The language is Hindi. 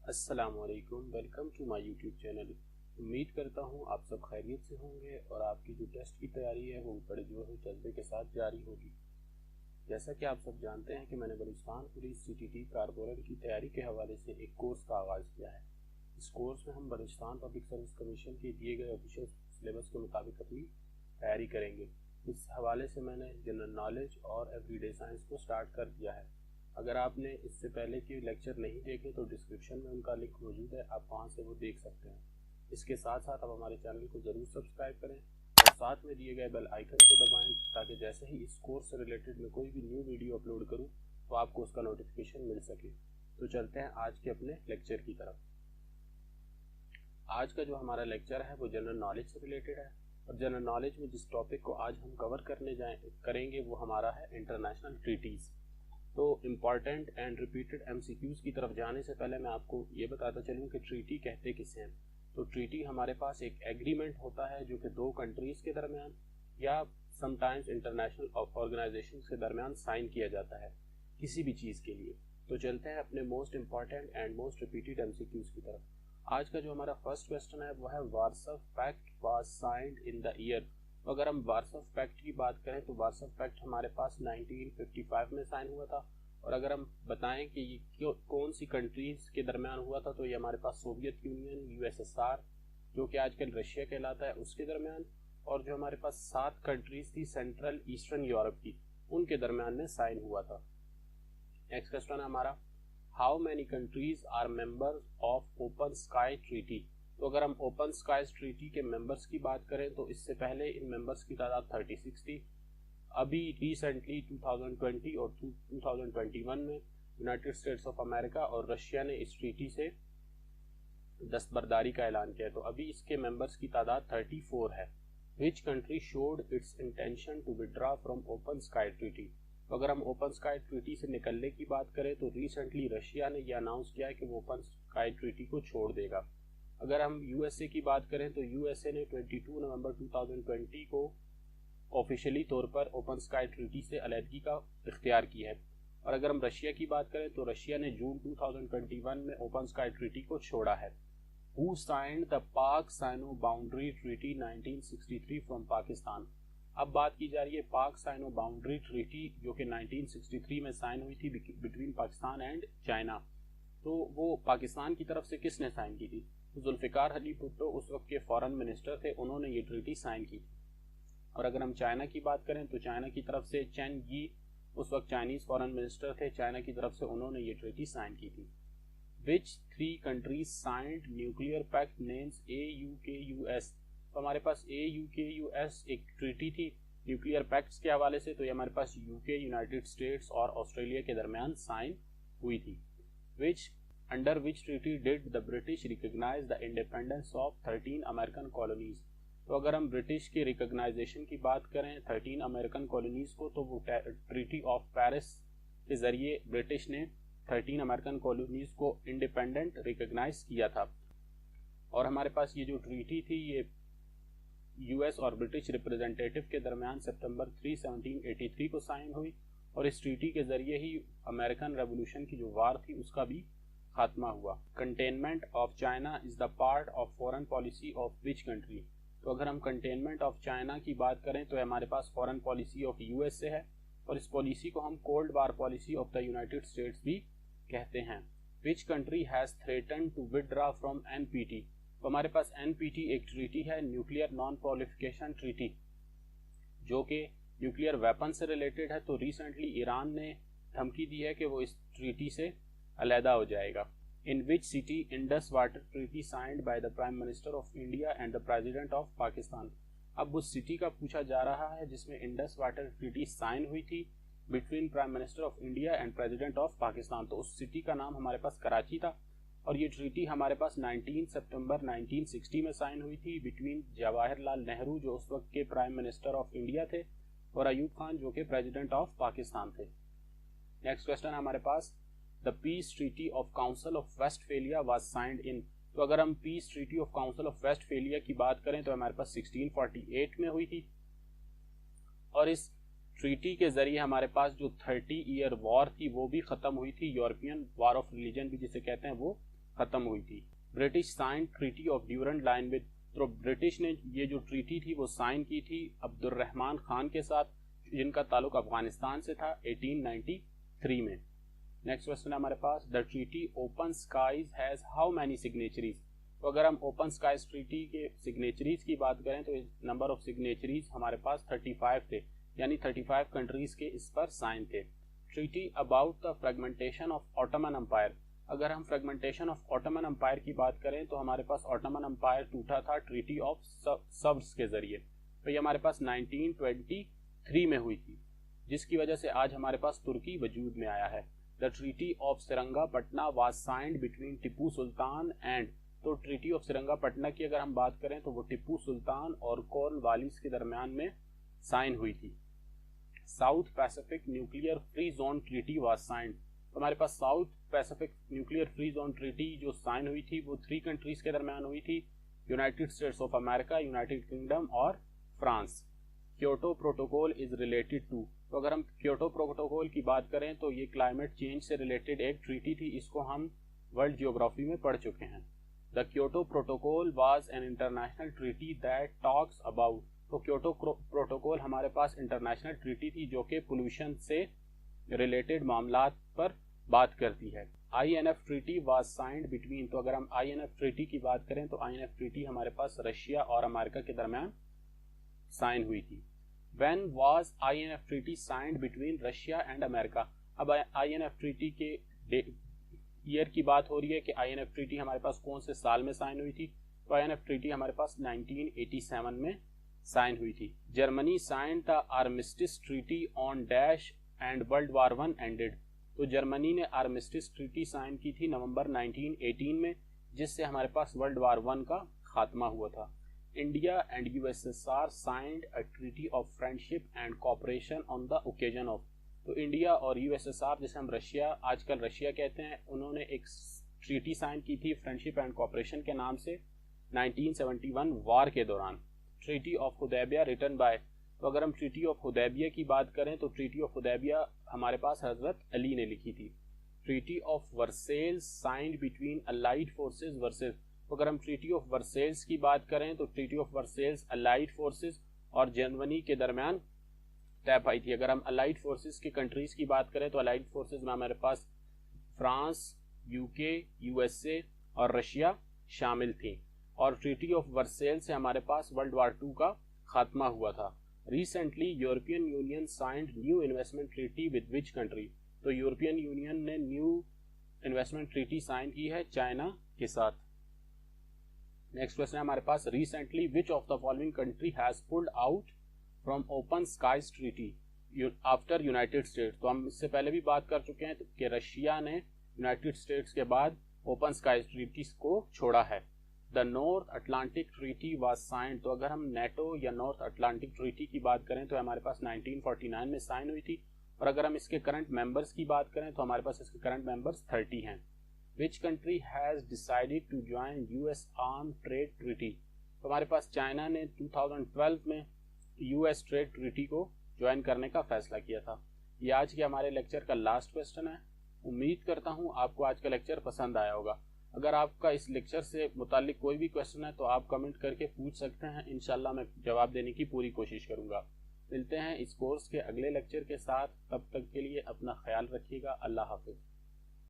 अस्सलामुअलैकुम, welcome to my YouTube channel. उम्मीद करता हूँ आप सब खैरियत से होंगे और आपकी जो टेस्ट की तैयारी है वो बड़े जोर और जज्बे के साथ जारी होगी। जैसा कि आप सब जानते हैं कि मैंने बलूचिस्तान पुलिस CTT कारपोरल की तैयारी के हवाले से एक कोर्स का आगाज़ किया है। इस कोर्स में हम बलूचिस्तान पब्लिक सर्विस कमीशन के दिए गए ऑफिशियल सिलेबस के मुताबिक अपनी तैयारी करेंगे। इस हवाले से मैंने जनरल नॉलेज और एवरीडे साइंस को स्टार्ट कर दिया है। अगर आपने इससे पहले के लेक्चर नहीं देखे तो डिस्क्रिप्शन में उनका लिंक मौजूद है, आप वहां से वो देख सकते हैं। इसके साथ साथ आप हमारे चैनल को ज़रूर सब्सक्राइब करें और साथ में दिए गए बेल आइकन को दबाएं ताकि जैसे ही इस कोर्स से रिलेटेड मैं कोई भी न्यू वीडियो अपलोड करूं तो आपको उसका नोटिफिकेशन मिल सके। तो चलते हैं आज के अपने लेक्चर की तरफ। आज का जो हमारा लेक्चर है वो जनरल नॉलेज से रिलेटेड है और जनरल नॉलेज में जिस टॉपिक को आज हम कवर करेंगे वो हमारा है इंटरनेशनल ट्रीटीज़। तो इम्पॉर्टेंट एंड रिपीटेड MCQs की तरफ जाने से पहले मैं आपको ये बताता चलूँ कि ट्रीटी कहते किसे हैं। तो ट्रीटी हमारे पास एक एग्रीमेंट होता है जो कि दो कंट्रीज़ के दरमियान या समटाइम्स इंटरनेशनल ऑर्गेनाइजेशंस के दरमियान साइन किया जाता है किसी भी चीज़ के लिए। तो चलते हैं अपने most important and most repeated MCQs की तरफ। आज का जो हमारा फर्स्ट क्वेश्चन है वो है Warsaw pact was signed in the year. तो अगर हम वार्सव पैक्ट की बात करें तो वार्सव पैक्ट हमारे पास 1955 में साइन हुआ था। और अगर हम बताएं कि ये कौन सी कंट्रीज के दरमियान हुआ था तो ये हमारे पास सोवियत यूनियन, USSR जो कि आजकल रशिया कहलाता है उसके दरमियान, और जो हमारे पास 7 कंट्रीज थी सेंट्रल ईस्टर्न यूरोप की उनके दरमियान में साइन हुआ था। नेक्स्ट क्वेश्चन है हमारा, how many countries are members of open sky treaty. तो अगर हम ओपन स्काइज ट्रीटी के मेंबर्स की बात करें तो इससे पहले इन मेंबर्स की तादाद 36 थी। अभी रिसेंटली 2020 और 2021 में यूनाइटेड स्टेट्स ऑफ अमेरिका और रशिया ने इस ट्रीटी से दस्तबरदारी का ऐलान किया। तो अभी इसके मेंबर्स की तादाद 34 है। Which country showed its intention to withdraw from open sky treaty. तो अगर हम ओपन स्काई ट्रीटी से निकलने की बात करें तो रिसेंटली रशिया ने यह अनाउंस किया है कि वो ओपन स्काई ट्रीटी को छोड़ देगा। अगर हम USA की बात करें तो USA ने 22 नवंबर 2020 को ऑफिशियली तौर पर ओपन स्काई ट्रीटी से अलहदगी का इख्तियार किया है। और अगर हम रशिया की बात करें तो रशिया ने जून 2021 में ओपन स्काई ट्रीटी को छोड़ा है। Who signed the Pak-Sino Boundary Treaty 1963 from Pakistan. अब बात की जा रही है पाक साइनो बाउंड्री ट्रीटी जो कि 1963 में साइन हुई थी बिटवीन पाकिस्तान एंड चाइना। तो वो पाकिस्तान की तरफ से किसने साइन की थी? तो जुल्फिकार अली भुट्टो उस वक्त के फॉरेन मिनिस्टर थे, उन्होंने ये ट्रीटी साइन की थी। और अगर हम चाइना की बात करें तो चाइना की तरफ से चेन यी उस वक्त चाइनीज फॉरेन मिनिस्टर थे, चाइना की तरफ से उन्होंने ये ट्रीटी साइन की थी। Which 3 countries signed nuclear pact names AUKUS। तो हमारे पास AUKUS एक ट्रीटी थी न्यूक्लियर पैक्ट्स के हवाले से, तो ये हमारे पास UK, यूनाइटेड स्टेट्स और ऑस्ट्रेलिया के दरमियान साइन हुई थी। Which under which treaty did the British recognise the independence of 13 American colonies. तो अगर हम ब्रिटिश के रिकॉग्नाइजेशन की बात करें 13 अमेरिकन कॉलोनीज को तो वो ट्रीटी ऑफ पेरिस के जरिए ब्रिटिश ने 13 अमेरिकन कॉलोनीज को इंडिपेंडेंट रिकॉग्नाइज किया था। और हमारे पास ये जो ट्रीटी थी ये US और ब्रिटिश रिप्रेजेंटेटिव के दरमियान सितंबर 3, 1783 को साइन हुई और इस ट्रीटी के जरिए ही अमेरिकन रेवोल्यूशन की जो वार थी उसका भी खात्मा हुआ। Containment of China is the part of foreign policy of which country. तो अगर हम कंटेनमेंट ऑफ चाइना की बात करें तो हमारे पास फॉरेन पॉलिसी ऑफ US से है और इस पॉलिसी को हम cold war policy of the United States भी कहते हैं। Which country has threaten to withdraw from NPT। तो हमारे पास NPT एक ट्रीटी है, न्यूक्लियर नॉन प्रोलिफिकेशन ट्रीटी, जो कि न्यूक्लियर वेपन से रिलेटेड है। तो रिसेंटली ईरान ने धमकी दी है कि वो इस ट्रीटी से अलहदा हो जाएगा। In which city Indus water treaty signed by the prime minister of India and the president of Pakistan. अब उस सिटी का पूछा जा रहा है जिसमें इंडस वाटर ट्रीटी साइन हुई थी between prime minister of India and president of Pakistan. तो उस सिटी का नाम हमारे पास कराची था और ये ट्रीटी हमारे पास 19 सितंबर 1960 में साइन हुई थी बिटवीन जवाहरलाल नेहरू जो उस वक्त के प्राइम मिनिस्टर ऑफ इंडिया थे और अयूब खान जो कि प्रेसिडेंट ऑफ पाकिस्तान थे। नेक्स्ट क्वेश्चन हमारे पास, the peace treaty of council of Westphalia was signed in. तो अगर हम peace treaty of council of Westphalia की बात करें तो हमारे पास 1648 में हुई थी और इस ट्रीटी के जरिए हमारे पास जो 30 ईयर वॉर थी वो भी खत्म हुई थी, यूरोपियन वॉर ऑफ रिलीजन भी जिसे कहते हैं वो ख़त्म हुई थी। British sign treaty of Durand line with, तो ब्रिटिश ने ये जो ट्रीटी थी वो साइन की थी अब्दुर्रहमान खान के साथ, जिनका ताल्लुक अफगानिस्तान से था 1893 में। नेक्स्ट क्वेश्चन है हमारे पास, the treaty open skies has how many signatories. तो अगर हम ओपन स्काईज ट्रीटी के सिग्नेचरीज की बात करें तो नंबर ऑफ सिग्नेचरीज हमारे पास 35 थे, यानी 35 कंट्रीज के इस पर साइन थे। Treaty about the fragmentation of Ottoman Empire, अगर हम फ्रेगमेंटेशन ऑफ ऑटोमन एम्पायर की बात करें तो हमारे पास ऑटोमन एम्पायर टूटा था ट्रीटी ऑफ सब्स के जरिए, तो ये हमारे पास 1923 में हुई थी, जिसकी वजह से आज हमारे पास तुर्की वजूद में आया है। The treaty of Seringapatam was signed between Tipu Sultan and, तो ट्रीटी ऑफ सेरंगापटना की अगर हम बात करें तो वो टिप्पू सुल्तान और कॉर्नवालिस के दरमियान में साइन हुई थी। South Pacific nuclear free zone treaty was signed, तो हमारे पास South Pacific nuclear free zone treaty जो साइन हुई थी वो 3 कंट्रीज के दरमियान हुई थी, United States of America, United Kingdom और France. Kyoto protocol is related to, तो अगर हम क्योटो प्रोटोकॉल की बात करें तो ये क्लाइमेट चेंज से रिलेटेड एक ट्रीटी थी, इसको हम वर्ल्ड जियोग्राफी में पढ़ चुके हैं। The Kyoto protocol was an international treaty that talks about, तो क्योटो प्रोटोकॉल हमारे पास इंटरनेशनल ट्रीटी थी जो कि पोल्यूशन से रिलेटेड मामला पर बात करती है। INF treaty was signed between, तो अगर हम INF ट्रीटी की बात करें तो INF ट्रीटी हमारे पास रशिया और अमेरिका के दरमियान साइन हुई थी। When was INF treaty signed between Russia and America, अब INF ट्रीटी के ईयर की बात हो रही है कि INF ट्रीटी हमारे पास कौन से साल में साइन हुई थी, तो INF ट्रीटी हमारे पास 1987 में साइन हुई थी। Germany signed the armistice treaty on dash and world war 1 ended, तो जर्मनी ने आर्मिस्टिस ट्रीटी साइन की थी नवंबर 1918 में, जिससे हमारे पास वर्ल्ड वार 1 का खात्मा हुआ था। India and USSR signed a treaty of friendship and cooperation on the occasion of, तो इंडिया और USSR जिसे हम रशिया आजकल रशिया कहते हैं, उन्होंने एक ट्रीटी साइन की थी फ्रेंडशिप एंड कोऑपरेशन के नाम से 1971 वार के दौरान। Treaty of Hudaybiyyah written by, तो अगर हम ट्रीटी ऑफ हुदैबिया की बात करें तो ट्रीटी ऑफ हुदैबिया हमारे पास हजरत अली ने लिखी थी। Treaty of Versailles signed between allied forces versus, तो अगर हम ट्रीटी ऑफ वर्सेल्स की बात करें तो treaty of Versailles allied forces और जर्मनी के दरमियान तय पाई थी। अगर हम अलाइड फोर्सेस की कंट्रीज की बात करें तो अलाइड फोर्सेस में हमारे पास फ्रांस, UK, USA और रशिया शामिल थी, और ट्रीटी ऑफ वर्सेल से हमारे पास वर्ल्ड वार 2 का खात्मा हुआ था। Recently European Union signed new investment treaty with which country, तो यूरोपियन यूनियन ने न्यू इन्वेस्टमेंट ट्रीटी साइन की है चाइना के साथ। नेक्स्ट क्वेश्चन है हमारे पास, recently which of the following country has pulled out from open skies treaty after United States, तो हम इससे पहले भी बात कर चुके हैं कि रशिया ने यूनाइटेड स्टेट्स के बाद ओपन स्काईज ट्रीटी को छोड़ा है। The north Atlantic treaty was signed, तो अगर हम नेटो या नॉर्थ अटलांटिक ट्रीटी की बात करें तो हमारे पास 1949 में साइन हुई थी, और अगर हम इसके करंट मेंबर्स की बात करें तो हमारे पास इसके करंट मेंबर्स 30 हैं। Which country has decided to join US arm trade treaty, तो हमारे पास चाइना ने 2012 में US ट्रेड ट्रीटी को ज्वाइन करने का फैसला किया था। ये आज के हमारे लेक्चर का लास्ट क्वेश्चन है। उम्मीद करता हूँ आपको आज का लेक्चर पसंद आया होगा। अगर आपका इस लेक्चर से मुतालिक कोई भी क्वेश्चन है तो आप कमेंट करके पूछ सकते हैं, इंशाल्लाह मैं जवाब देने की पूरी कोशिश करूँगा। मिलते हैं इस कोर्स के अगले लेक्चर के साथ, तब तक के लिए अपना ख्याल रखिएगा। अल्लाह हाफिज़।